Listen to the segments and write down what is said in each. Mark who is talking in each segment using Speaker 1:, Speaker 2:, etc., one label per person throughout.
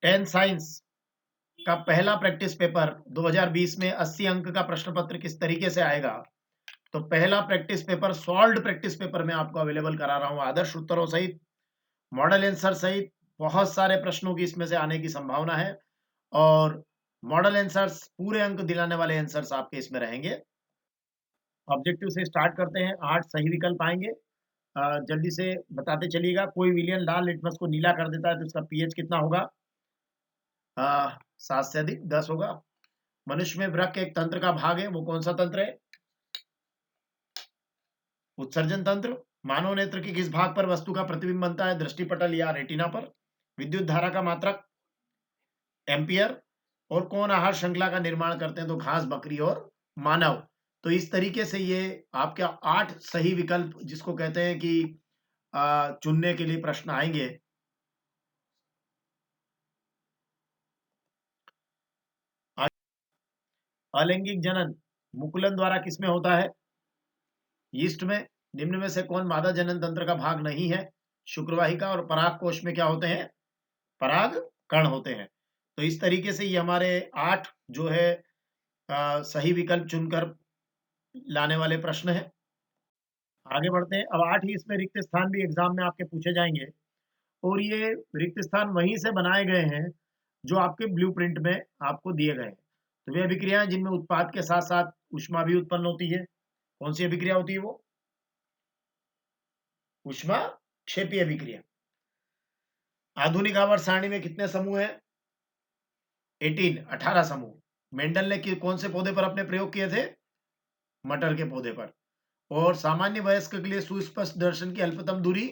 Speaker 1: 10 science का पहला practice paper 2020 में 80 अंक का प्रश्न पत्र किस तरीके से आएगा। तो पहला practice paper solved practice paper में आपको अवेलेबल करा रहा हूं, आदर्श उत्तरों सहित, मॉडल आंसर सहित बहुत सारे प्रश्नों की इसमें से आने की संभावना है। और मॉडल आंसर्स, पूरे अंक दिलाने वाले आंसर्स आपके इसमें रहेंगे। ऑब्जेक्टिव से स्टार्ट करते हैं। 8 सही विकल्प आएंगे। जल्दी से बताते चलिएगा। कोई विलियन लाल लिटमस को नीला कर देता है तो उसका पीएच कितना होगा? 7 से अधिक 10 होगा। मनुष्य में वृक्क एक तंत्र का भाग है, वो कौन सा तंत्र है? उत्सर्जन तंत्र। मानव नेत्र के किस भाग पर वस्तु का प्रतिबिंब बनता है? दृष्टिपटल या रेटिना पर। विद्युत धारा का मात्रक एम्पियर। और कौन आहार श्रृंखला का निर्माण करते हैं? तो घास, बकरी और मानव। तो इस तरीके से ये आपके 8 सही विकल्प, जिसको कहते हैं कि चुनने के लिए प्रश्न आएंगे। अलैंगिक जनन मुकुलन द्वारा किसमें होता है? यीस्ट में। निम्न में से कौन मादा जनन तंत्र का भाग नहीं है? शुक्रवाहिका। और पराग कोश में क्या होते हैं? पराग कण होते हैं। तो इस तरीके से ये हमारे 8 जो है सही विकल्प चुनकर लाने वाले प्रश्न है। आगे बढ़ते हैं। अब 8 ही इसमें रिक्त स्थान भी एग्जाम में आपके पूछे जाएंगे, और ये रिक्त स्थान वहीं से बनाए गए हैं जो आपके ब्लूप्रिंट में आपको दिए गए हैं। तो वे अभिक्रियाएं जिनमें उत्पाद के साथ साथ ऊष्मा भी उत्पन्न होती है, कौन सी अभिक्रिया होती है? वो ऊष्मा क्षेपीय अभिक्रिया। आधुनिक आवर्त सारणी में कितने समूह हैं? 18 समूह। मेंडल ने कौन से पौधे पर अपने प्रयोग किए थे? मटर के पौधे पर। और सामान्य वयस्क के लिए सुस्पष्ट दर्शन की अल्पतम दूरी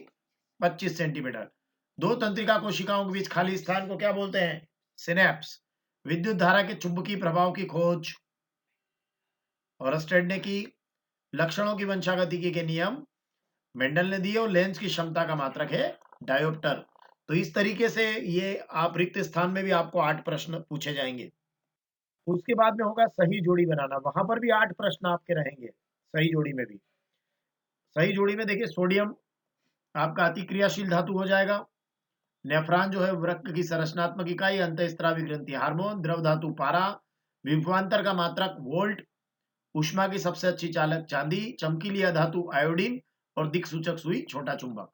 Speaker 1: 25 सेंटीमीटर। दो तंत्रिका कोशिकाओं के बीच खाली स्थान को क्या बोलते हैं? सिनेप्स। विद्युत धारा के चुंबकीय प्रभाव की खोज ऑरस्टेड ने की। लक्षणों की वंशागतिकी के नियम मेंडल ने दिए। और लेंस की क्षमता का मात्रक है डायोप्टर। तो इस तरीके से ये आप रिक्त स्थान में भी आपको 8 प्रश्न पूछे जाएंगे। उसके बाद में होगा सही जोड़ी बनाना, वहां पर भी 8 प्रश्न आपके रहेंगे। सही जोड़ी में भी, सही जोड़ी में देखिए, सोडियम आपका अतिक्रियाशील धातु हो जाएगा। नेफ्रॉन जो है वृक्क की संरचनात्मक इकाई, अंतःस्रावी ग्रंथि हार्मोन, द्रव धातु पारा, विभवांतर का मात्रक वोल्ट, ऊष्मा की सबसे अच्छी चालक चांदी, चमकीली धातु आयोडीन, और दिक्सूचक सुई छोटा चुंबक।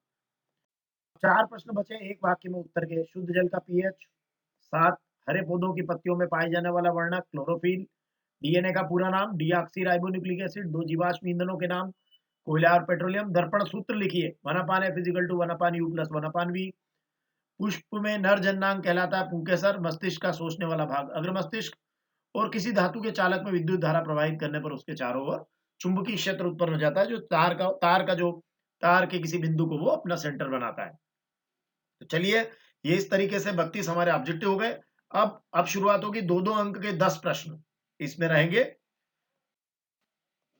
Speaker 1: 4 प्रश्न बचे एक वाक्य में उत्तर के। शुद्ध जल का पीएच 7। हरे पौधों की पत्तियों में पाए जाने वाला वर्णक क्लोरोफिल। डीएनए का पूरा नाम डीऑक्सी राइबोन्यूक्लिक एसिड। दो जीवाश्म ईंधनों के नाम कोयला और पेट्रोलियम। दर्पण सूत्र लिखिए। 1/F = 1/U + 1/V। पुष्प में नर जननांग कहलाता है पुंकेसर, मस्तिष्क का सोचने वाला भाग अग्र मस्तिष्क। और किसी धातु के चालक में विद्युत धारा प्रवाहित करने पर उसके चारों ओर चुंबकीय क्षेत्र उत्पन्न हो जाता है, जो तार के किसी बिंदु को वो अपना सेंटर बनाता है। तो चलिए, ये इस तरीके से 32 हमारे ऑब्जेक्टिव हो गए। अब शुरुआत होगी 2-2 अंक के 10 प्रश्न इसमें रहेंगे।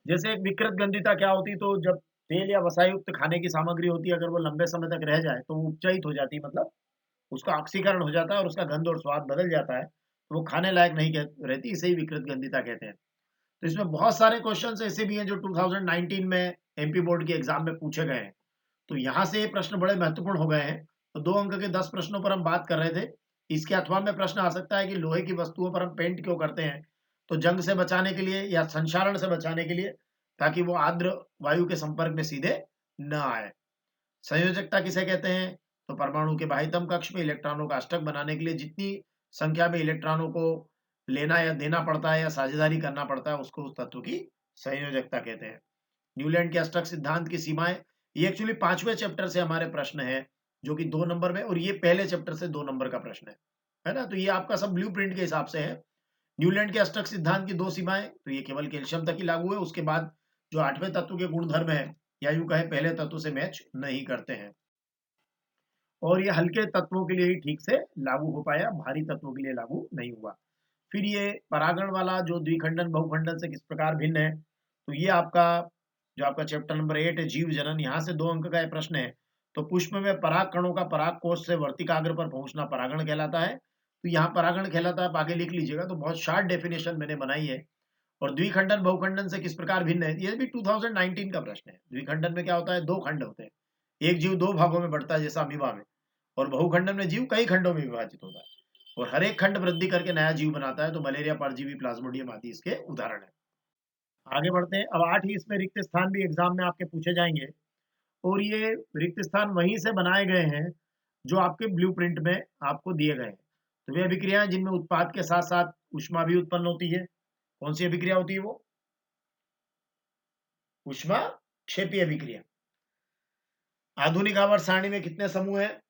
Speaker 1: जैसे एक विकृत गंधिता क्या होती है? तो जब तेल या वसा युक्त खाने की सामग्री होती है, अगर वो लंबे समय तक रह जाए तो वो उपचयित हो जाती है, मतलब उसका ऑक्सीकरण हो जाता है और उसका गंध और स्वाद बदल जाता है, तो वो खाने लायक नहीं रहती। इसे ही विकृत गंधिता कहते हैं। तो इसमें बहुत सारे क्वेश्चन ऐसे भी हैं जो 2019 में एमपी बोर्ड के एग्जाम में पूछे गए हैं। तो यहाँ से ये प्रश्न बड़े महत्वपूर्ण हो गए हैं। तो 2 अंक के 10 प्रश्नों पर हम बात कर रहे थे। इसके अथवा में प्रश्न आ सकता है कि लोहे की वस्तुओं पर हम पेंट क्यों करते हैं? तो जंग से बचाने के लिए या संक्षारण से बचाने के लिए, ताकि वो आर्द्र वायु के संपर्क में सीधे न आए। संयोजकता किसे कहते हैं? तो परमाणु के बाह्यतम कक्ष में इलेक्ट्रॉनों का अष्टक बनाने के लिए जितनी संख्या में इलेक्ट्रॉनों को लेना या देना पड़ता है या साझेदारी करना पड़ता है, उसको उस तत्व की संयोजकता कहते हैं। न्यूलैंड के अष्टक सिद्धांत की सीमाएं, ये एक्चुअली 5वें चैप्टर से हमारे प्रश्न है, जो कि 2 नंबर में, और ये पहले चैप्टर से 2 नंबर का प्रश्न है ना? तो ये आपका सब ब्लूप्रिंट के हिसाब से है। न्यूलैंड के अष्टक सिद्धांत की 2 सीमाएं, तो ये केवल कैल्शियम तक ही लागू है। उसके बाद जो 8वें तत्व के गुणधर्म है, या यूं कहें पहले तत्व से मैच नहीं करते हैं, और ये हल्के तत्वों के लिए ही ठीक से लागू हो पाया, भारी तत्वों के लिए लागू नहीं हुआ। फिर ये परागण वाला जो द्विखंडन बहुखंडन से किस प्रकार भिन्न है, तो ये आपका जो आपका चैप्टर नंबर 8 है जीव जनन, यहाँ से 2 अंक का ये प्रश्न है। तो पुष्प में पराग कणों का पराग कोष से वर्तिकाग्र पर पहुंचना परागण कहलाता है। तो यहाँ परागण कहलाता है, आप आगे लिख लीजिएगा। तो बहुत शार्ट डेफिनेशन मैंने बनाई है। और द्विखंडन बहुखंडन से किस प्रकार भिन्न है, ये भी 2019 का प्रश्न है। द्विखंडन में क्या होता है? 2 खंड होते हैं। एक जीव 2 भागों में बढ़ता है जैसा अमीबा में, और बहुखंडन में जीव कई खंडों में विभाजित होता है। और हर एक खंड वृद्धि करके नया जीव बनाता है, तो मलेरिया, परजीवी, प्लाज्मोडियम आदि इसके उदाहरण है। आगे बढ़ते हैं। अब 8 ही इसमें रिक्त स्थान भी एग्जाम में आपके पूछे जाएंगे, और ये रिक्त स्थान वहीं से बनाए गए हैं जो आपके ब्लूप्रिंट में आपको दिए गए हैं। तो वे अभिक्रियाएं जिनमें उत्पाद के साथ साथ ऊष्मा भी उत्पन्न होती है। कौन सी अभिक्रिया होती है वो? ऊष्मा क्षेपीय अभिक्रिया। आधुनिक आवर्त सारणी में कितने समूह हैं?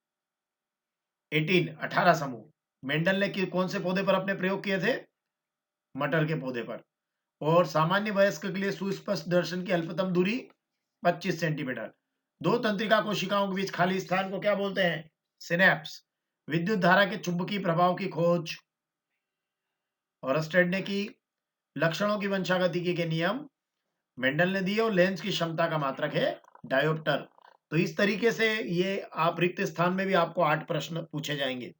Speaker 1: 18 समूह। मेंडल ने कौन से पौधे पर अपने प्रयोग किए थे? मटर के पौधे पर। और सामान्य वयस्क के लिए सुस्पष्ट दर्शन की अल्पतम दूरी 25 सेंटीमीटर। दो तंत्रिका कोशिकाओं के बीच खाली स्थान को क्या बोलते हैं? सिनेप्स। विद्युत धारा के चुंबकीय प्रभाव की खोज। ऑरस्टेड ने की। लक्षणों की वंशागतिकी के नियम मेंडल ने दिए, और लेंस की क्षमता का मात्रक है डायोप्टर। तो इस तरीके से ये आप रिक्त स्थान में भी आपको 8 प्रश्न पूछे जाएंगे।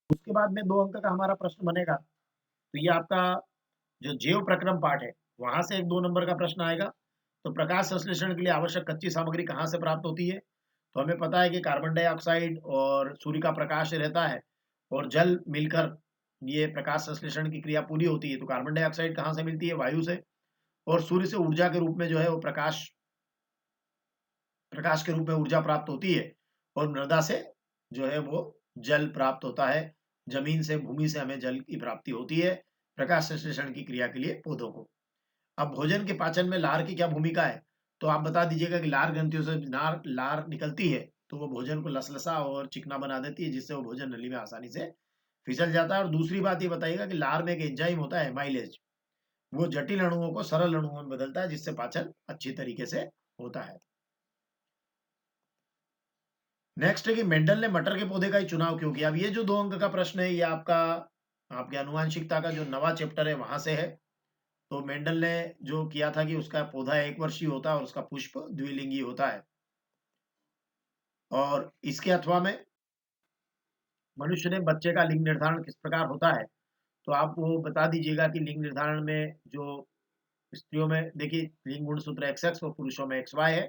Speaker 1: उसके बाद में 2 अंक का हमारा प्रश्न बनेगा, तो ये आपका जो जैव प्रक्रम पाठ है, वहां से एक 2 नंबर का प्रश्न आएगा। तो प्रकाश संश्लेषण के लिए आवश्यक कच्ची सामग्री कहाँ से प्राप्त होती है? तो हमें पता है कि कार्बन डाइऑक्साइड और सूर्य का प्रकाश रहता है, और जल मिलकर ये प्रकाश संश्लेषण की क्रिया पूरी होती है। तो कार्बन डाइऑक्साइड कहाँ से मिलती है? वायु से। और सूर्य से ऊर्जा के रूप में जो है वो प्रकाश प्रकाश के रूप में ऊर्जा प्राप्त होती है। और मृदा से जो है वो जल प्राप्त होता है। जमीन से, भूमि से हमें जल की प्राप्ति होती है प्रकाश संश्लेषण की क्रिया के लिए पौधों को। अब भोजन के पाचन में लार की क्या भूमिका है? तो आप बता दीजिएगा कि लार ग्रंथियों से लार निकलती है, तो वो भोजन को लसलसा और चिकना बना देती है, जिससे वो भोजन नली में आसानी से फिसल जाता है। और दूसरी बात ये बताइएगा कि लार में एक एंजाइम होता है माइलेज, वो जटिल अणुओं को सरल अणुओं में बदलता है, जिससे पाचन अच्छी तरीके से होता है। नेक्स्ट है कि मेंडल ने मटर के पौधे का ही चुनाव क्यों किया? अब ये जो 2 अंक का प्रश्न है, ये आपका आपके आनुवांशिकता का जो नवा चैप्टर है वहां से है। तो मेंडल ने जो किया था कि उसका पौधा 1 वर्षीय होता है और उसका पुष्प द्विलिंगी होता है। और इसके अथवा में मनुष्य ने बच्चे का लिंग निर्धारण किस प्रकार होता है? तो आप वो बता दीजिएगा कि लिंग निर्धारण में जो स्त्रियों में देखिए लिंग गुणसूत्र XX और पुरुषों में XY है।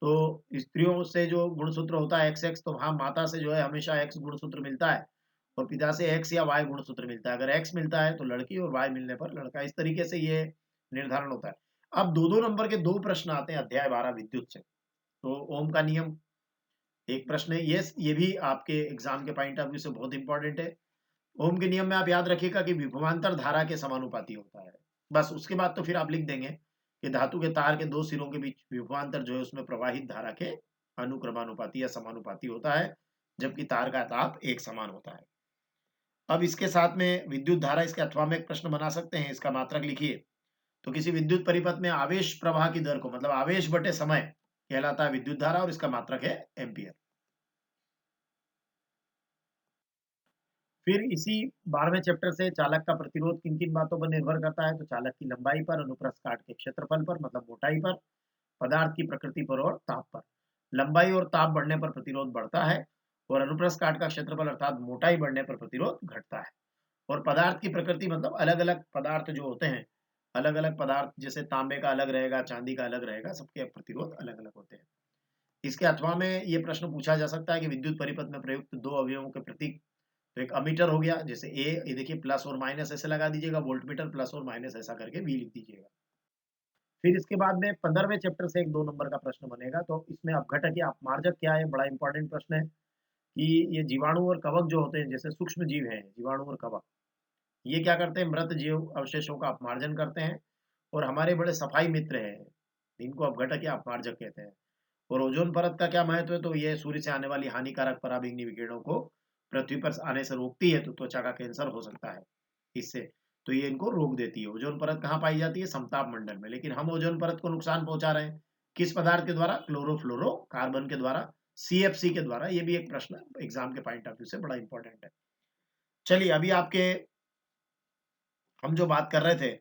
Speaker 1: तो स्त्रियों से जो गुणसूत्र होता है XX, तो वहाँ माता से जो है हमेशा X गुणसूत्र मिलता है, और पिता से X या Y गुणसूत्र मिलता है। अगर X मिलता है तो लड़की, और Y मिलने पर लड़का। इस तरीके से ये निर्धारण होता है। अब 2-2 नंबर के 2 प्रश्न आते हैं अध्याय 12 विद्युत से। तो ओम का नियम एक प्रश्न है, ये भी आपके एग्जाम के पॉइंट ऑफ व्यू से बहुत इंपॉर्टेंट है। ओम के नियम में आप याद रखिएगा कि विभवांतर धारा के समानुपाती होता है। बस उसके बाद तो फिर आप लिख देंगे कि धातु के तार के 2 सिरों के बीच विभवांतर जो है उसमें प्रवाहित धारा के अनुक्रमानुपाती या समानुपाती होता है, जबकि तार का ताप एक समान होता है। अब इसके साथ में विद्युत धारा, इसके अथवा में एक प्रश्न बना सकते हैं, इसका मात्रक लिखिए। तो किसी विद्युत परिपथ में आवेश प्रवाह की दर को, मतलब आवेश बटे समय, कहलाता है विद्युत धारा, और इसका मात्रक है एम्पियर। फिर इसी 12वें चैप्टर से चालक का प्रतिरोध किन किन बातों पर निर्भर करता है? तो चालक की लंबाई पर, अनुप्रस्थ काट के क्षेत्रफल पर मतलब मोटाई पर, पदार्थ की प्रकृति पर और ताप पर। लंबाई और ताप बढ़ने पर प्रतिरोध बढ़ता है, और अनुप्रस्थ काट का क्षेत्रफल अर्थात मोटाई बढ़ने पर प्रतिरोध घटता है। और पदार्थ की प्रकृति मतलब अलग अलग पदार्थ जो होते हैं, अलग अलग पदार्थ जैसे तांबे का अलग रहेगा, चांदी का अलग रहेगा, सबके प्रतिरोध अलग अलग होते हैं। इसके अथवा में ये प्रश्न पूछा जा सकता है कि विद्युत परिपथ में प्रयुक्त 2 अवयवों के प्रतीक। तो एक अमीटर हो गया, जैसे ए, ये देखिए प्लस और माइनस ऐसे लगा दीजिएगा, वोल्ट मीटर प्लस और माइनस ऐसा करके भी लिख दीजिएगा। फिर इसके बाद में 15वें चैप्टर से एक 2 नंबर का प्रश्न बनेगा। तो इसमें अपघटक या अपमार्जक क्या है? बड़ा इंपॉर्टेंट प्रश्न है कि ये जीवाणु और कवक जो होते हैं, जैसे सूक्ष्म जीव हैं जीवाणु और कवक, ये क्या करते हैं? मृत जीव अवशेषों का अपमार्जन करते हैं, और हमारे बड़े सफाई मित्र हैं, इनको अपघटक या अपमार्जक कहते हैं। और ओजोन परत का क्या महत्व है? तो ये सूर्य से आने वाली हानिकारक पराबैंगनी विकिरणों को पृथ्वी पर आने से रोकती है, तो त्वचा का कैंसर हो सकता है इससे। तो ये इनको रोक देती है। ओजोन परत कहाँ पाई जाती है? समताप मंडल में। लेकिन हम ओजोन परत को नुकसान पहुंचा रहे हैं, किस पदार्थ के द्वारा? क्लोरोफ्लोरो कार्बन के द्वारा, CFC के द्वारा। ये भी एक प्रश्न एग्जाम के पॉइंट ऑफ व्यू से बड़ा इंपॉर्टेंट है। चलिए, अभी आपके हम जो बात कर रहे थे,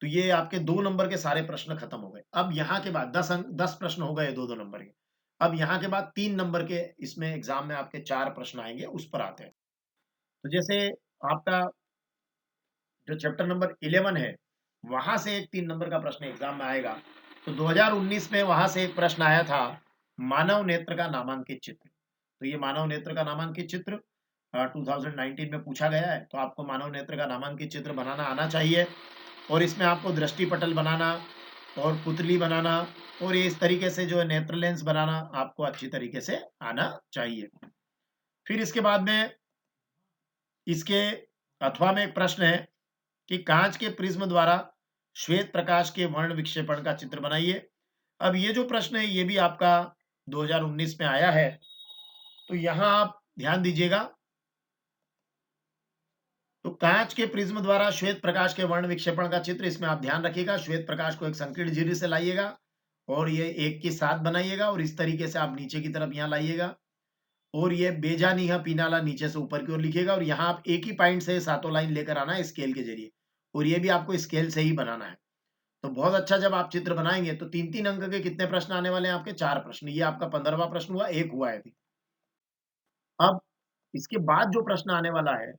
Speaker 1: तो ये आपके 2 नंबर के सारे प्रश्न खत्म हो गए। अब यहाँ के बाद 10 प्रश्न हो गए 2-2 नंबर के। अब यहाँ के बाद 3 नंबर के इसमें एग्जाम में आपके 4 प्रश्न आएंगे, उस पर आते हैं। तो जैसे आपका जो चैप्टर नंबर 11 है, वहां से एक 3 नंबर का प्रश्न एग्जाम में आएगा। तो 2019 में वहां से एक प्रश्न आया था, मानव नेत्र का नामांकित चित्र। तो ये मानव नेत्र का नामांकित चित्र 2019 में पूछा गया है। तो आपको मानव नेत्र का नामांकित चित्र बनाना आना चाहिए, और इसमें आपको दृष्टि पटल बनाना और पुतली बनाना और ये इस तरीके से जो है नेत्र लेंस बनाना आपको अच्छी तरीके से आना चाहिए। फिर इसके बाद में इसके अथवा में एक प्रश्न है कि कांच के प्रिज्म द्वारा श्वेत प्रकाश के वर्ण विक्षेपण का चित्र बनाइए। अब ये जो प्रश्न है ये भी आपका 2019 में आया है। तो यहां आप ध्यान दीजिएगा, तो कांच के प्रिज्म द्वारा श्वेत प्रकाश के वर्ण विक्षेपण का चित्र, इसमें आप ध्यान रखिएगा श्वेत प्रकाश को एक संकीर्ण झिर्री से लाइएगा और ये 1 के साथ बनाइएगा और इस तरीके से आप नीचे की तरफ यहाँ लाइएगा और ये बेजानिहा पीनाला नीचे से ऊपर की ओर लिखिएगा और यहाँ आप एक ही पॉइंट से सातों लाइन लेकर आना है स्केल के जरिए, और ये भी आपको स्केल से ही बनाना है। तो बहुत अच्छा, जब आप चित्र बनाएंगे तो 3-3 अंक के कितने प्रश्न आने वाले हैं आपके? 4 प्रश्न। ये आपका 15वां प्रश्न हुआ, एक हुआ है अभी। अब इसके बाद जो प्रश्न आने वाला है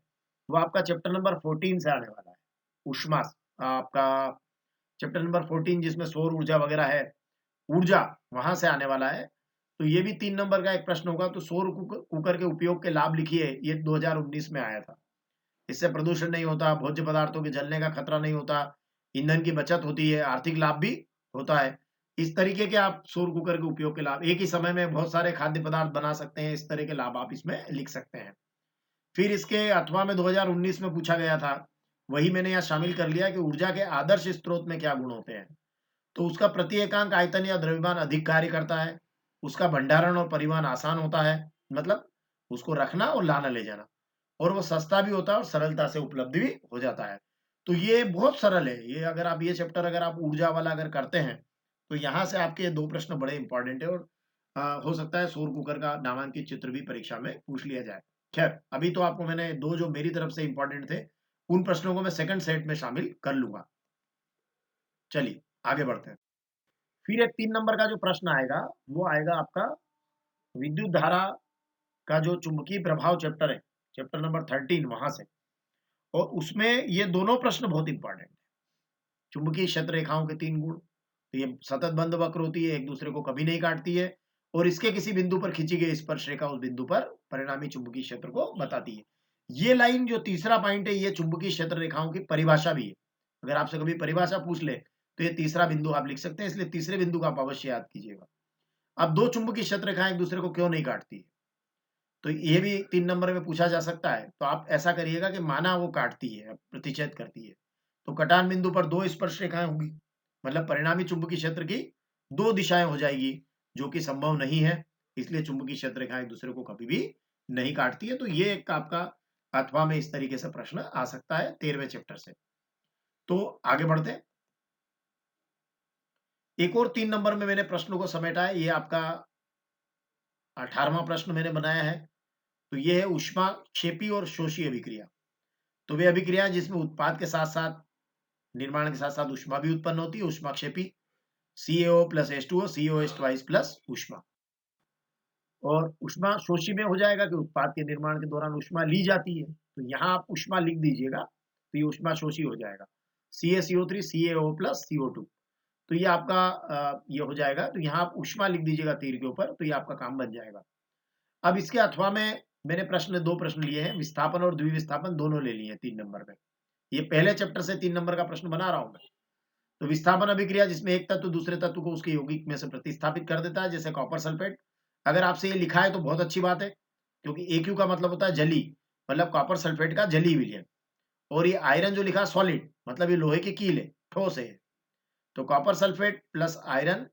Speaker 1: वो आपका चैप्टर नंबर 14 से आने वाला है। ऊष्मा आपका चैप्टर नंबर 14 जिसमें सौर ऊर्जा वगैरह है, ऊर्जा वहां से आने वाला है। तो ये भी 3 नंबर का एक प्रश्न होगा। तो सौर कुकर के उपयोग के लाभ लिखिए, ये 2019 में आया था। इससे प्रदूषण नहीं होता, भोज्य पदार्थों के जलने का खतरा नहीं होता, ईंधन की बचत होती है, आर्थिक लाभ भी होता है। इस तरीके के आप सौर कुकर के उपयोग के लाभ, एक ही समय में बहुत सारे खाद्य पदार्थ बना सकते हैं, इस तरह के लाभ आप इसमें लिख सकते हैं। फिर इसके अथवा में 2019 में पूछा गया था, वही मैंने यहाँ शामिल कर लिया कि ऊर्जा के आदर्श स्रोत में क्या गुण होते हैं। तो उसका प्रति एकांक आयतन या द्रव्यमान अधिक कार्य करता है, उसका भंडारण और परिवहन आसान होता है, मतलब उसको रखना और लाना ले जाना, और वो सस्ता भी होता है और सरलता से उपलब्ध भी हो जाता है। तो ये बहुत सरल है। ये अगर आप ये चैप्टर अगर आप ऊर्जा वाला अगर करते हैं तो यहाँ से आपके 2 प्रश्न बड़े इंपॉर्टेंट है, और हो सकता है सौर कुकर का नामांकित चित्र भी परीक्षा में पूछ लिया जाए। खैर, अभी तो आपको मैंने 2 जो मेरी तरफ से इंपॉर्टेंट थे उन प्रश्नों को मैं सेकंड सेट में शामिल कर लूंगा। चलिए आगे बढ़ते हैं। फिर एक 3 नंबर का जो प्रश्न आएगा वो आएगा आपका विद्युत धारा का जो चुंबकीय प्रभाव चैप्टर है, चैप्टर नंबर 13 वहां से, और उसमें ये दोनों प्रश्न बहुत इंपॉर्टेंट है। चुंबकीय क्षेत्र रेखाओं के 3 गुण, तो ये सतत बंद वक्र होती है, एक दूसरे को कभी नहीं काटती है, और इसके किसी बिंदु पर खींची गई स्पर्श रेखा उस बिंदु पर परिणामी चुंबकीय क्षेत्र को बताती है। ये लाइन जो तीसरा पॉइंट है, ये चुंबकीय क्षेत्र रेखाओं की परिभाषा भी है। अगर आपसे कभी परिभाषा पूछ ले तो ये तीसरा बिंदु आप लिख सकते हैं, इसलिए तीसरे बिंदु का आप अवश्य याद कीजिएगा। अब 2 चुंबकीय क्षेत्र रेखाएं एक दूसरे को क्यों नहीं काटती है, तो ये भी 3 नंबर में पूछा जा सकता है। तो आप ऐसा करिएगा कि माना वो काटती है, प्रतिच्छेद करती है, तो कटान बिंदु पर 2 स्पर्श रेखाएं होंगी, मतलब परिणामी चुंबकीय क्षेत्र की 2 दिशाएं हो जाएगी, जो कि संभव नहीं है। इसलिए चुंबकीय क्षेत्र रेखाएं एक दूसरे को कभी भी नहीं काटती है। तो ये एक आपका अथवा में इस तरीके से प्रश्न आ सकता है 13वें चैप्टर से। तो आगे बढ़ते हैं। एक और 3 नंबर में मैंने प्रश्नों को समेटा है, ये आपका 18वां प्रश्न मैंने बनाया है। तो ये है ऊष्माक्षेपी और शोषी अभिक्रिया। तो वे अभिक्रिया जिसमें उत्पाद के साथ साथ, निर्माण के साथ साथ ऊष्मा भी उत्पन्न होती है, ऊष्माक्षेपी CaO plus H2O, COH twice plus ऊष्मा। और ऊष्मा शोषी में हो जाएगा कि उत्पाद के निर्माण के दौरान ऊष्मा ली जाती है, तो यहाँ आप ऊष्मा लिख दीजिएगा, तो ये ऊष्मा शोषी हो जाएगा। CaCO3 CaO प्लस CO2, तो ये आपका ये हो जाएगा। तो यहाँ आप ऊष्मा लिख दीजिएगा तीर के ऊपर, तो ये आपका काम बन जाएगा। अब इसके अथवा में मैंने 2 प्रश्न लिए हैं, विस्थापन और द्विविस्थापन दोनों ले लिए हैं 3 नंबर में। ये पहले चैप्टर से 3 नंबर का प्रश्न बना रहा हूं मैं। तो विस्थापन अभिक्रिया जिसमें एक तत्व दूसरे तत्व को उसके यौगिक में से प्रतिस्थापित कर देता है, जैसे कॉपर सल्फेट। अगर आपसे ये लिखा है तो बहुत अच्छी बात है, क्योंकि AQ का मतलब होता है जली, मतलब कॉपर सल्फेट का जली विलयन। और ये आयरन जो लिखा सॉलिड, मतलब ये लोहे की कील है, ठोस है। तो कॉपर सल्फेट प्लस आयरन,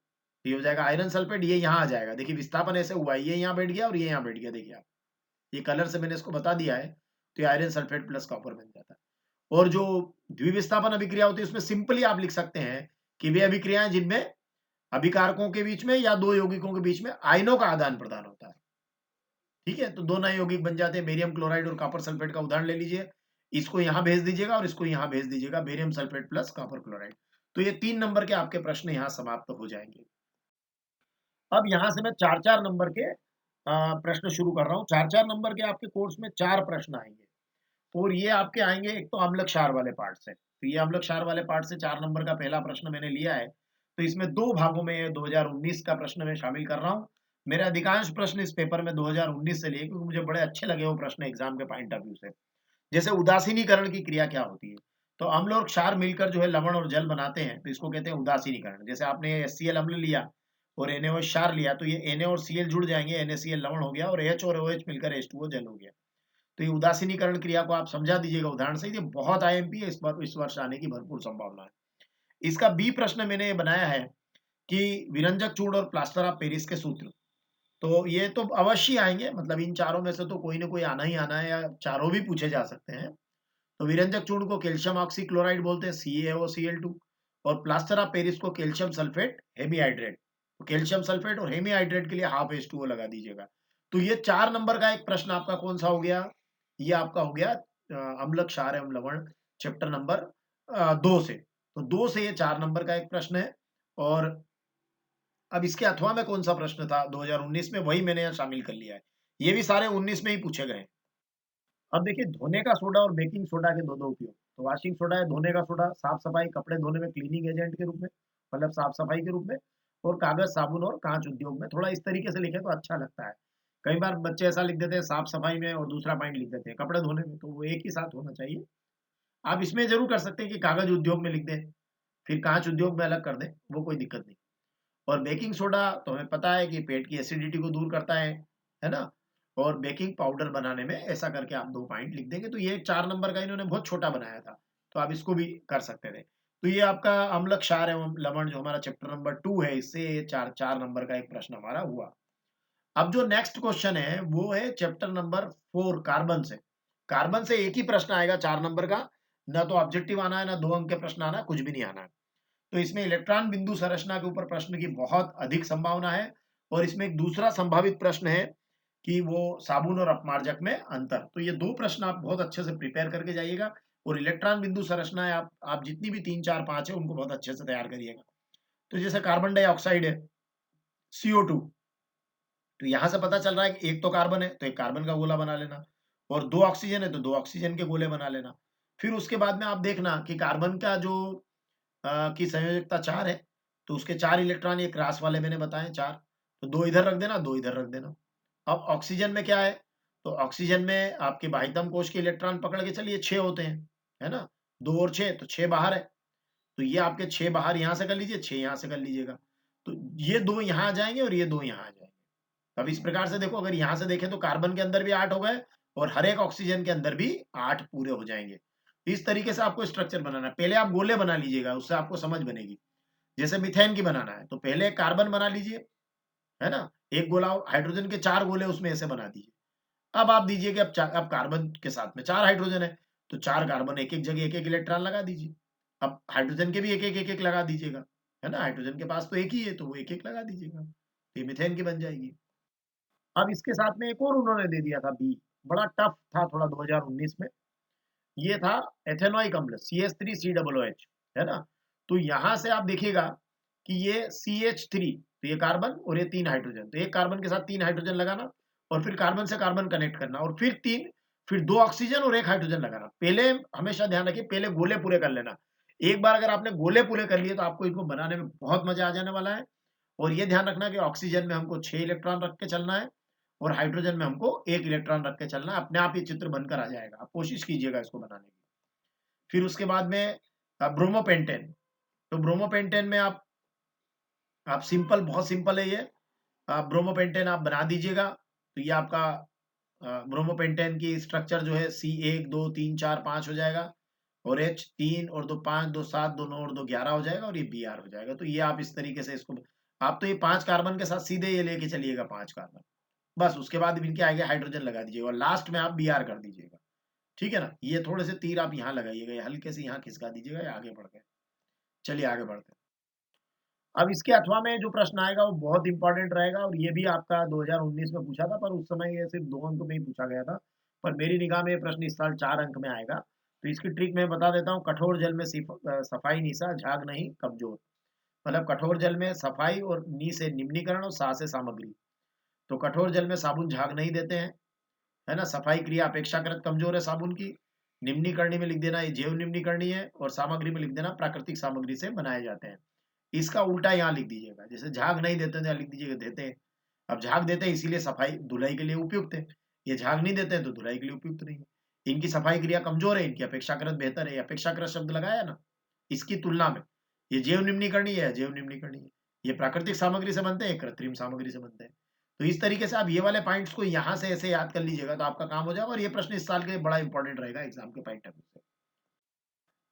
Speaker 1: ये हो जाएगा आयरन सल्फेट, ये यहाँ आ जाएगा। देखिए विस्थापन ऐसे हुआ है, ये यहाँ बैठ गया और ये यहाँ बैठ गया। देखिए आप, ये कलर से मैंने इसको बता दिया है। तो ये आयरन सल्फेट प्लस कॉपर बन जाता है। और जो द्विविस्थापन अभिक्रिया होती है उसमें सिंपली आप लिख सकते हैं कि वे अभिक्रियाएं जिनमें अभिकारकों के बीच में या 2 यौगिकों के बीच में आयनों का आदान प्रदान होता है। ठीक है, तो 2 नए यौगिक बन जाते हैं, बेरियम क्लोराइड और कॉपर सल्फेट का उदाहरण ले लीजिए। इसको यहाँ भेज दीजिएगा और इसको यहाँ भेज दीजिएगा, barium sulphate plus copper chloride. तो ये 3 नंबर के आपके प्रश्न यहाँ समाप्त हो जाएंगे। अब यहाँ से मैं 4-4 नंबर के प्रश्न शुरू कर रहा हूँ। 4-4 नंबर के आपके कोर्स में 4 प्रश्न आएंगे, और ये आपके आएंगे एक तो अम्ल क्षार वाले पार्ट से। तो ये अम्ल क्षार वाले पार्ट से 4 नंबर का पहला प्रश्न मैंने लिया है। तो इसमें 2 भागों में 2019 का प्रश्न मैं शामिल कर रहा हूँ। मेरे अधिकांश प्रश्न इस पेपर में 2019 से लिए, क्योंकि मुझे बड़े अच्छे लगे वो प्रश्न एग्जाम के पॉइंट ऑफ व्यू से। जैसे उदासीनीकरण की क्रिया क्या होती है? तो अम्ल और क्षार मिलकर जो है लवण और जल बनाते हैं, तो इसको कहते हैं उदासीनीकरण। जैसे आपने HCl अम्ल लिया और NaOH क्षार लिया, तो ये Na और Cl जुड़ जाएंगे, NaCl लवण हो गया और H और OH मिलकर H2O जल हो गया। तो ये उदासीनीकरण क्रिया को आप समझा दीजिएगा उदाहरण से। ये बहुत IMP है, इस बार इस वर्ष आने की भरपूर संभावना है। इसका बी प्रश्न मैंने ये बनाया है कि विरंजक चूर्ण और प्लास्टर ऑफ पेरिस के सूत्र। तो ये तो अवश्य आएंगे, मतलब इन चारों में से तो कोई ना कोई आना ही आना है, या चारों भी पूछे जा सकते हैं। तो विरंजक चूर्ण को कैल्शियम ऑक्सीक्लोराइड बोलते हैं, CaOCl2। और प्लास्टर ऑफ पेरिस को कैल्शियम सल्फेट हेमीहाइड्रेट। तो कैल्शियम सल्फेट और हेमीहाइड्रेट के लिए हाफ H2O लगा दीजिएगा। तो ये 4 नंबर का एक प्रश्न आपका कौन सा हो गया? ये आपका हो गया अम्ल क्षार एवं लवण, चैप्टर नंबर 2 से। तो 2 से ये 4 नंबर का एक प्रश्न है। और अब इसके अथवा में कौन सा प्रश्न था 2019 में, वही मैंने यहाँ शामिल कर लिया है। ये भी सारे 19 में ही पूछे गए। अब देखिए, धोने का सोडा और बेकिंग सोडा के दो उपयोग। तो वॉशिंग सोडा है धोने का सोडा, साफ सफाई कपड़े धोने में क्लीनिंग एजेंट के रूप में, मतलब साफ सफाई के रूप में। और कागज, साबुन और कांच उद्योग में। थोड़ा इस तरीके से लिखे तो अच्छा लगता है। कई बार बच्चे ऐसा लिख देते हैं साफ सफाई में और दूसरा पॉइंट लिख देते हैं कपड़े धोने में, तो वो एक ही साथ होना चाहिए। आप इसमें जरूर कर सकते हैं कि कागज उद्योग में लिख दें, फिर कांच उद्योग में अलग कर दें, वो कोई दिक्कत नहीं। और बेकिंग सोडा तो हमें पता है कि पेट की एसिडिटी को दूर करता है ना। और बेकिंग पाउडर बनाने में ऐसा करके आप 2 पॉइंट लिख देंगे। तो ये 4 नंबर का इन्होंने बहुत छोटा बनाया था, तो आप इसको भी कर सकते थे। तो ये आपका अम्ल क्षार एवं लवण जो हमारा चैप्टर नंबर 2 है, इससे ये 4 नंबर का एक प्रश्न हमारा हुआ। अब जो नेक्स्ट क्वेश्चन है वो है चैप्टर नंबर 4 कार्बन से। कार्बन से एक ही प्रश्न आएगा 4 नंबर का। ना तो ऑब्जेक्टिव आना है, ना 2 अंक के प्रश्न आना है, कुछ भी नहीं आना है। तो इसमें इलेक्ट्रॉन बिंदु संरचना के ऊपर प्रश्न की बहुत अधिक संभावना है। और इसमें एक दूसरा संभावित प्रश्न है कि वो साबुन और अपमार्जक में अंतर। तो ये 2 प्रश्न आप बहुत अच्छे से प्रिपेयर करके जाइएगा। और इलेक्ट्रॉन बिंदु संरचना है, आप जितनी भी 3 4 5 है उनको बहुत अच्छे से तैयार करिएगा। तो जैसे कार्बन डाइऑक्साइड है, CO2। तो यहां से पता चल रहा है कि एक तो कार्बन है तो एक कार्बन का गोला बना लेना, और 2 ऑक्सीजन है तो 2 ऑक्सीजन के गोले बना लेना। फिर उसके बाद में आप देखना कि कार्बन का जो की संयोजकता 4 है, तो उसके 4 इलेक्ट्रॉन ये क्रॉस वाले मैंने बताए 4। तो 2 इधर रख देना, 2 इधर रख देना। अब ऑक्सीजन में क्या है? तो ऑक्सीजन में आपके बाह्यतम कोश के इलेक्ट्रॉन पकड़ के चलिए 6 होते हैं, है ना। 2 और 6 तो 6 बाहर है। तो ये आपके 6 बाहर यहाँ से कर लीजिए, 6 यहाँ से कर लीजिएगा। तो ये 2 यहाँ आ जाएंगे और ये 2 यहाँ आ जाएंगे। अब इस प्रकार से देखो, अगर यहाँ से देखें तो कार्बन के अंदर भी 8 हो गए और हर एक ऑक्सीजन के अंदर भी 8 पूरे हो जाएंगे। इस तरीके से आपको स्ट्रक्चर बनाना है। पहले आप गोले बना लीजिएगा, उससे आपको समझ बनेगी। जैसे मीथेन की बनाना है तो पहले कार्बन बना लीजिए, है ना। एक गोला, हाइड्रोजन के 4 गोले उसमें ऐसे बना दीजिए। अब आप दीजिए कि अब कार्बन के साथ में 4 हाइड्रोजन है, तो 4 कार्बन एक एक जगह एक एक इलेक्ट्रॉन लगा दीजिए। अब हाइड्रोजन के भी एक एक लगा दीजिएगा, है ना। हाइड्रोजन के पास तो एक ही है तो वो एक एक लगा दीजिएगा, ये मीथेन की बन जाएगी। अब इसके साथ में एक और उन्होंने दे दिया था बी, बड़ा टफ था थोड़ा 2019 में। ये था एथेनॉइक अम्ल, CH3COOH, है ना। तो यहां से आप देखिएगा कि ये CH3, तो ये कार्बन और ये 3 हाइड्रोजन, तो एक कार्बन के साथ 3 हाइड्रोजन लगाना और फिर कार्बन से कार्बन कनेक्ट करना और फिर 2 ऑक्सीजन और 1 हाइड्रोजन लगाना। पहले हमेशा ध्यान रखिए, पहले गोले पूरे कर लेना। एक बार अगर आपने गोले पूरे कर लिए तो आपको इनको बनाने में बहुत मजा आ जाने वाला है। और ये ध्यान रखना कि ऑक्सीजन में हमको 6 इलेक्ट्रॉन रख के चलना है और हाइड्रोजन में हमको 1 इलेक्ट्रॉन रख के चलना है। अपने आप ये चित्र बनकर आ जाएगा, आप कोशिश कीजिएगा इसको बनाने की। फिर उसके बाद में ब्रोमोपेंटेन। तो ब्रोमोपेंटेन में आप सिंपल, बहुत सिंपल है ये। ब्रोमोपेंटेन आप बना दीजिएगा। तो ये आपका ब्रोमोपेंटेन की स्ट्रक्चर जो है C1 2 3 4 5 हो जाएगा, और H 3 और 2 5 2 7 2 9 और 2 11 हो जाएगा, और ये Br हो जाएगा। तो ये आप इस तरीके से इसको, आप तो ये 5 कार्बन के साथ सीधे ये लेके चलिएगा 5 कार्बन, बस। उसके बाद इनके आगे हाइड्रोजन लगा दीजिएगा और लास्ट में आप Br कर दीजिएगा, ठीक है ना। ये थोड़े से तीर आप यहाँ लगाइएगा, ये हल्के से यहाँ खिसका दीजिएगा, ये आगे बढ़ गए। चलिए आगे बढ़ते हैं। अब इसके अथवा में जो प्रश्न आएगा वो बहुत इंपॉर्टेंट रहेगा, और ये भी आपका 2019 में पूछा था, पर उस समय ये सिर्फ 2 अंक में ही पूछा गया था। पर मेरी निगाह में ये प्रश्न इस साल 4 अंक में आएगा। तो इसकी ट्रिक मैं बता देता हूँ। कठोर जल में सफाई निशा, झाग नहीं कमजोर। मतलब कठोर जल में सफाई, और नी से निम्नीकरण और सा से सामग्री। तो कठोर जल में साबुन झाग नहीं देते हैं, है ना। सफाई क्रिया अपेक्षाकृत कमजोर है साबुन की। निम्नीकरणी में लिख देना ये जैव निम्नीकरणी है, और सामग्री में लिख देना प्राकृतिक सामग्री से बनाए जाते हैं। इसका उल्टा यहाँ लिख दीजिएगा, जैसे झाग नहीं देते तो लिख दीजिएगा देते हैं। अब झाग देते हैं इसीलिए सफाई धुलाई के लिए उपयुक्त है, ये झाग नहीं देते हैं तो धुलाई के लिए उपयुक्त नहीं है। इनकी सफाई क्रिया कमजोर है, इनकी अपेक्षाकृत बेहतर है। अपेक्षाकृत शब्द लगाया ना, इसकी तुलना में ये जैव निम्नीकरणी है, जैव निम्नीकरणी है। ये प्राकृतिक सामग्री से बनते हैं, कृत्रिम सामग्री से बनते हैं। तो इस तरीके से आप ये वाले पॉइंट्स को यहाँ से ऐसे याद कर लीजिएगा तो आपका काम हो जाएगा, और ये प्रश्न इस साल के लिए बड़ा इंपॉर्टेंट रहेगा एग्जाम के पॉइंट ऑफ व्यू से।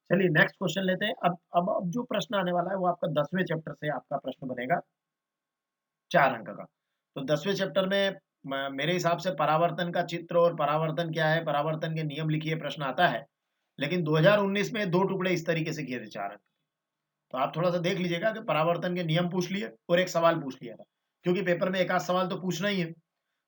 Speaker 1: चलिए नेक्स्ट क्वेश्चन लेते हैं। अब जो प्रश्न आने वाला है वो आपका 10वें चैप्टर से आपका प्रश्न बनेगा 4 अंक का। तो 10वें चैप्टर में मेरे हिसाब से परावर्तन का चित्र और परावर्तन क्या है, परावर्तन के नियम लिखिए प्रश्न आता है। लेकिन 2019 में 2 टुकड़े इस तरीके से किए थे 4 अंक। तो आप थोड़ा सा देख लीजिएगा कि परावर्तन के नियम पूछ लिए और एक सवाल पूछ लिया था, क्योंकि पेपर में एक आध सवाल तो पूछना ही है।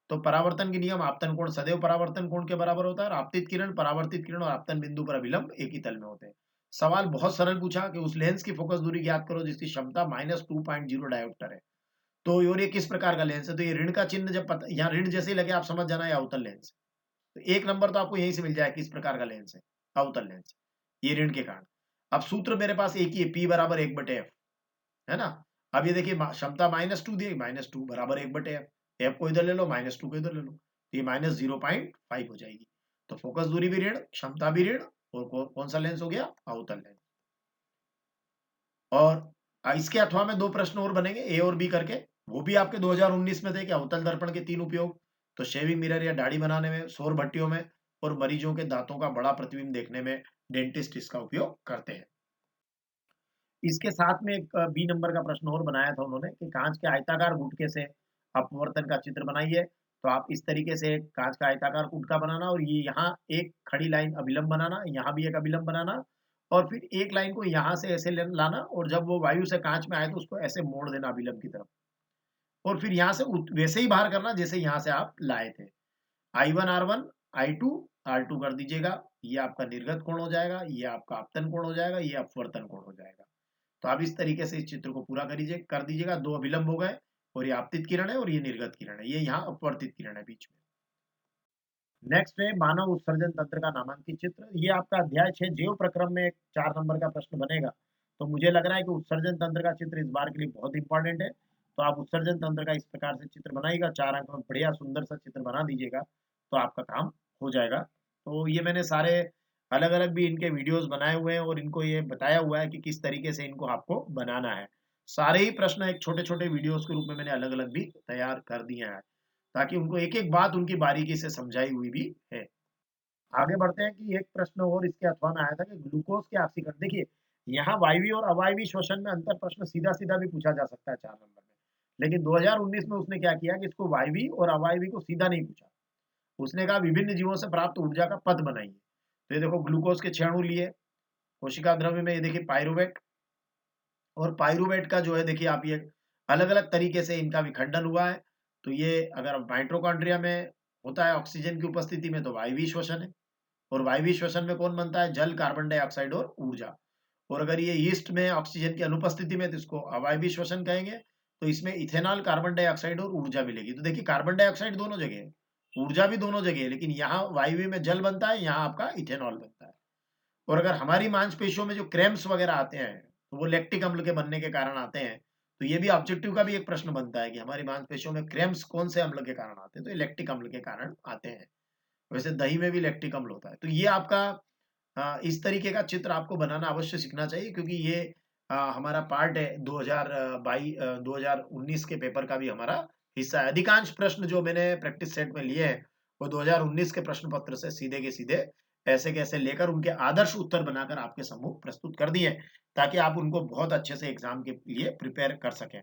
Speaker 1: तो परावर्तन के नियम, आपतन कोण सदैव परावर्तन कोण के बराबर होता है, और आपतित किरण, परावर्तित किरण और आपतन बिंदु पर अभिलंब एक ही तल में होते हैं। सवाल बहुत सरल पूछा कि उस लेंस की फोकस दूरी ज्ञात करो जिसकी क्षमता -2.0 डायोप्टर है। तो और ये किस प्रकार का लेंस है, तो ये ऋण का चिन्ह जब पता, यहाँ ऋण जैसे ही लगे आप समझ जाना ये अवतल लेंस। तो 1 नंबर तो आपको यहीं से मिल जाए किस प्रकार का लेंस है, अवतल लेंस, ये ऋण के कारण। अब सूत्र मेरे पास एक ही है, P बराबर 1/f, है ना। अब ये देखिए क्षमता -2 दी, -2 बराबर 1/f, f को इधर ले लो, -2 को इधर ले लो, तो ये -0.5 हो जाएगी। तो फोकस दूरी भी ऋण, क्षमता भी ऋण, और कौन सा लेंस हो गया, अवतल लेंस। और इसके अथवा में 2 प्रश्न और बनेंगे ए और बी करके, वो भी आपके 2019 में थे कि अवतल दर्पण के 3 उपयोग। तो शेविंग मिरर या दाढ़ी बनाने में, सौर भट्टियों में, और मरीजों के दांतों का बड़ा प्रतिबिंब देखने में डेंटिस्ट इसका उपयोग करते हैं। इसके साथ में एक बी नंबर का प्रश्न और बनाया था उन्होंने कि कांच के आयताकार गुटके से अपवर्तन का चित्र बनाइए। तो आप इस तरीके से कांच का आयताकार गुटका बनाना, और ये यहाँ एक खड़ी लाइन अभिलंब बनाना, यहाँ भी एक अभिलंब बनाना, और फिर एक लाइन को यहाँ से ऐसे लाना, और जब वो वायु से कांच में आए तो उसको ऐसे मोड़ देना अभिलंब की तरफ, और फिर यहाँ से वैसे ही बाहर करना जैसे यहाँ से आप लाए थे। I1 R1 I2 R2 कर दीजिएगा, ये आपका निर्गत कोण हो जाएगा, ये आपका आपतन कोण हो जाएगा, ये अपवर्तन कोण हो जाएगा। तो आप इस तरीके से इस चित्र को पूरा कर दीजिएगा। 2 अभिलंब हो गए, और ये आपतित किरण है और ये निर्गत किरण है, ये यहाँ अपवर्तित किरण है बीच में। नेक्स्ट है मानव उत्सर्जन तंत्र का नामांकित चित्र। ये आपका अध्याय 6 जैव प्रक्रम में 4 नंबर का प्रश्न बनेगा। तो मुझे लग रहा है कि उत्सर्जन तंत्र का चित्र इस बार के लिए बहुत इंपॉर्टेंट है। तो आप उत्सर्जन तंत्र का इस प्रकार से चित्र बनाइएगा, 4 अंक में बढ़िया सुंदर सा चित्र बना दीजिएगा, तो आपका काम हो जाएगा। तो ये मैंने सारे अलग अलग भी इनके वीडियोस बनाए हुए हैं, और इनको ये बताया हुआ है कि किस तरीके से इनको आपको बनाना है। सारे ही प्रश्न एक छोटे छोटे वीडियोस के रूप में मैंने अलग अलग भी तैयार कर दिए हैं, ताकि उनको एक एक बात उनकी बारीकी से समझाई हुई भी है। आगे बढ़ते हैं कि एक प्रश्न और इसके अथवा में आया था कि ग्लूकोज के ऑक्सीकरण, देखिए यहाँ वायवी और अवायवी श्वसन में अंतर प्रश्न सीधा सीधा भी पूछा जा सकता है 4 नंबर में। लेकिन 2019 में उसने क्या किया कि इसको वायवी और अवायवी को सीधा नहीं पूछा, उसने कहा विभिन्न जीवों से प्राप्त ऊर्जा का पद बनाइए। तो ये देखो ग्लूकोज के 6 अणु लिए, कोशिका द्रव्य में ये देखिए पायरुवेट, और पायरुवेट का जो है देखिए आप ये अलग अलग तरीके से इनका विखंडन हुआ है। तो ये अगर माइटोकॉन्ड्रिया में होता है ऑक्सीजन की उपस्थिति में तो वायवीय श्वसन है, और वायवीय श्वसन में कौन बनता है, जल, कार्बन डाइऑक्साइड और ऊर्जा। और अगर ये यीस्ट में ऑक्सीजन की अनुपस्थिति में तो इसको अवायवीय श्वसन कहेंगे। तो इसमें इथेनॉल, कार्बन डाइऑक्साइड और ऊर्जा मिलेगी। तो देखिए कार्बन डाइऑक्साइड दोनों जगह है, ऊर्जा भी दोनों जगह है, लेकिन यहाँ वायवीय में जल बनता है, यहाँ आपका इथेनॉल बनता है। और अगर हमारी मांसपेशियों में जो क्रैम्प्स वगैरह आते हैं तो वो लैक्टिक अम्ल के बनने के कारण आते हैं। तो ये भी ऑब्जेक्टिव का भी एक प्रश्न बनता है कि हमारी मांसपेशियों में क्रैम्प्स कौन से अम्ल के कारण आते हैं, तो ये लैक्टिक अम्ल के कारण आते हैं। वैसे दही में भी लैक्टिक अम्ल होता है। तो ये आपका इस तरीके का चित्र आपको बनाना अवश्य सीखना चाहिए, क्योंकि ये हमारा पार्ट है 2019 के पेपर का भी हमारा हिस्सा है। अधिकांश प्रश्न जो मैंने प्रैक्टिस सेट में लिए हैं वो 2019 के प्रश्न पत्र से सीधे के सीधे ऐसे कैसे लेकर उनके आदर्श उत्तर बनाकर आपके सम्मुख प्रस्तुत कर दिए, ताकि आप उनको बहुत अच्छे से एग्जाम के लिए प्रिपेयर कर सकें।